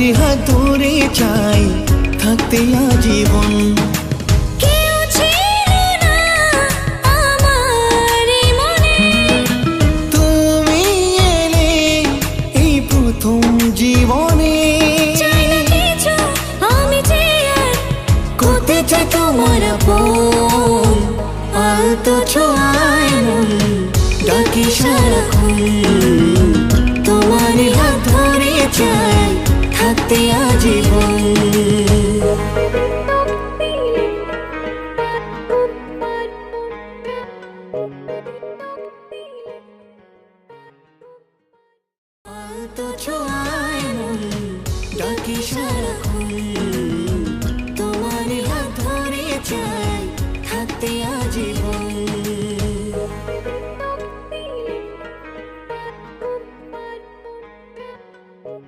তোমারই হাত ধরে চাই থাকতে আজীবন। কেউ ছিল না আমার এই মনে, তুমি এলে এই প্রথম জীবনে। চাই না কিছু আমি যে আর করতে চাই তোমার আপন, আলতো ছোঁয়ায় মন ডাকি সারাক্ষণ। তোমারই হাত ধরে চাই থাকতে আজীবন। আলতো ছোঁয়ায় মন ডাকি